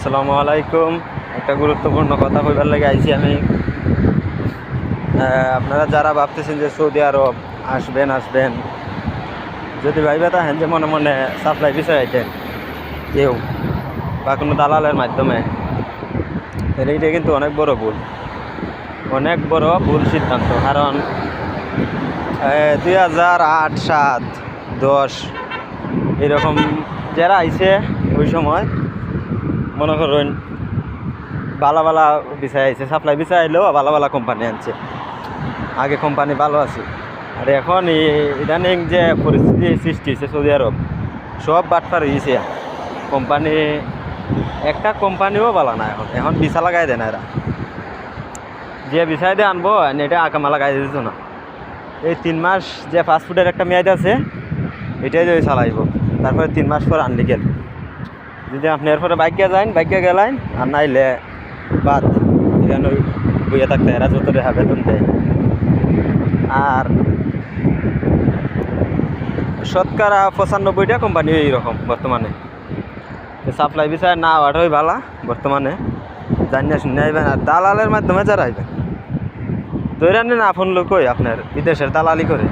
আসসালামু আলাইকুম। একটা গুরুত্বপূর্ণ কথা কইবার লাগে আইছি আমি। আপনারা যারা ভাবতেছেন যে সৌদি আরব আসবেন, যদি ভাইবা থাকেন যে মনে মনে সাপ্লাই বিষয় আইতেন কেউ বা কোনো দালালের মাধ্যমে, তাহলে এটা কিন্তু অনেক বড় ভুল সিদ্ধান্ত। কারণ 2008, 7, 10 এরকম যারা আইছে ওই সময় মনে করুন ভালো বিষয় আইছে, সাপ্লাই বিষয় আইলেও ভালো কোম্পানি আনছে। আগে কোম্পানি ভালো আছে, আর এখন ইদানিং যে পরিস্থিতি সৃষ্টি হয়েছে সৌদি আরব, সব বাটপার হয়েছে। কোম্পানি একটা কোম্পানিও ভালো না, এখন ভিসা লাগাই দেয় না এরা। যে বিষয় দিয়ে আনবো এটা আকামা লাগাই দিত না। এই 3 মাস যে ফাস্টফুডের একটা মেয়াদ আছে, এটাই যদি চালাইব, তারপরে 3 মাস পর আনলিগেল। যদি আপনি এরপরে বাইকে গেলেন আর নাইলে বাদ, এখানে বইয়ে থাকতে এরা যত রেহা বেতন দেয়। আর শতকরা 95টা কোম্পানি এইরকম বর্তমানে। সাপ্লাই বিষয় না হওয়াটাই ভালো বর্তমানে, জানিয়ে শুনে আইবেন। আর দালালের মাধ্যমে যারা আইবেন দৈরা নেন আপন লোক হই, আপনার বিদেশের দালালি করে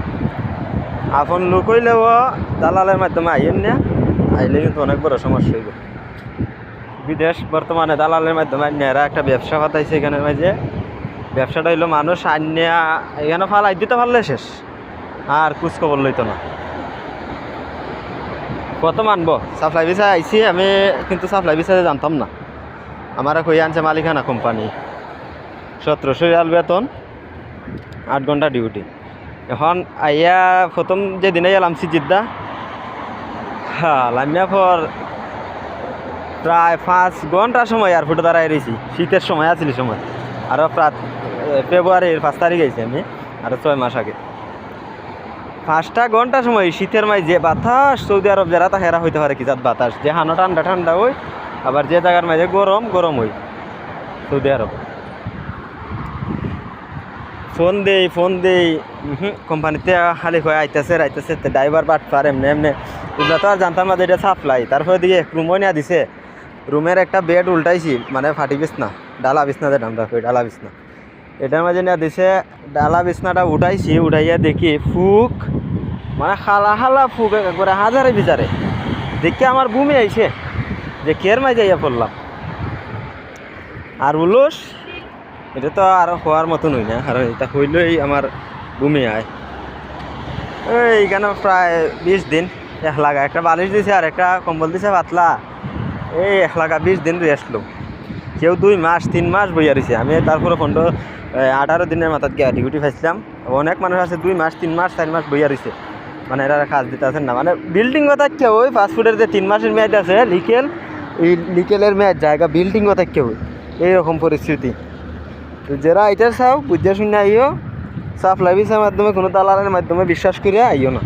আপন লোক হইলেও দালালের মাধ্যমে আইন না, আইলে কিন্তু অনেক বড় সমস্যা হইব। বিদেশ বর্তমানে দালালের মাধ্যমে এরা একটা ব্যবসা পাতাইছে এখানের মাঝে। ব্যবসাটা হইলো মানুষ আনিয়া এখানে ফালাই দিতে পারলে শেষ, আর খোঁজখবর লইতো না। কত মানবো? সাপ্লাই ভিসা আইছি আমি, কিন্তু সাপ্লাই ভিসা জানতাম না। আমার কই আনছে মালিকানা কোম্পানি, 1700 রিয়াল বেতন, 8 ঘন্টা ডিউটি। এখন আইয়া প্রথম যেদিনে এলাম সিজিদ্দা, লামিয়া পর প্রায় 5 ঘন্টা সময় এয়ারপোর্টে দাঁড়াই রয়েছি। শীতের সময় আছিল সময়, আরও প্রায় ফেব্রুয়ারির 5 তারিখ আইছি আমি, আরও 6 মাস আগে। 5টা ঘন্টা সময় শীতের মাঝে যে বাতাস, সৌদি আরব যারা তা হেরা হইতে পারে কি জাত বাতাস, যে হানো ঠান্ডা হই, আবার যে জায়গার মাঝে গরম হই। সৌদি আরব ফোন দেই কোম্পানিতে খালি হয়ে আইতেছে ড্রাইভার বাট পার এমনি এগুলো তো আর জানতাম না যে এটা সাপ্লাই। তারপরে দিকে রুমও নিয়ে দিছে, রুমের একটা বেড উল্টাইছি, মানে ফাটি বিছনা, ডালা বিছনা যে আমরা কই ডালা বিছনা, এটার মাঝে নিয়ে দিছে। ডালা বিছনাটা উঠাইয়া দেখি ফুক, মানে হালা ফুক করে হাজারে বিচারে। দেখে আমার বুমি আইছে যে কের মাঝে যাইয়া পড়লাম। আর উলুস এটা তো আর হওয়ার মতন হই না, কারণ এটা হইলেই আমার বুমি আয়। এইখানে প্রায় 20 দিন 1 লাগা একটা বালিশ দিছে আর একটা কম্বল দিছে পাতলা, এই 1 লাগা 20 দিন রেস্ট লো। কেউ 2 মাস 3 মাস বইয়া রয়েছে। আমি তারপরে 18 দিনের মাথাত গিয়ে ডিউটি পাইছিলাম। অনেক মানুষ আছে 2 মাস 3 মাস 4 মাস বইয়া রয়েছে, মানে এরা কাজ দিতে আছেন না। মানে বিল্ডিং কথা কেউ ওই ফাস্টফুডের যে 3 মাসের মেয়াদ আছে এই লিকেলের মেয়াদ জায়গা বিল্ডিং কথা কেউ এইরকম পরিস্থিতি। তো যারা এটা চাও বুঝে শুনে আইও, সাপ্লাই ভিসার মাধ্যমে কোনো দালালের মাধ্যমে বিশ্বাস করে আইও না।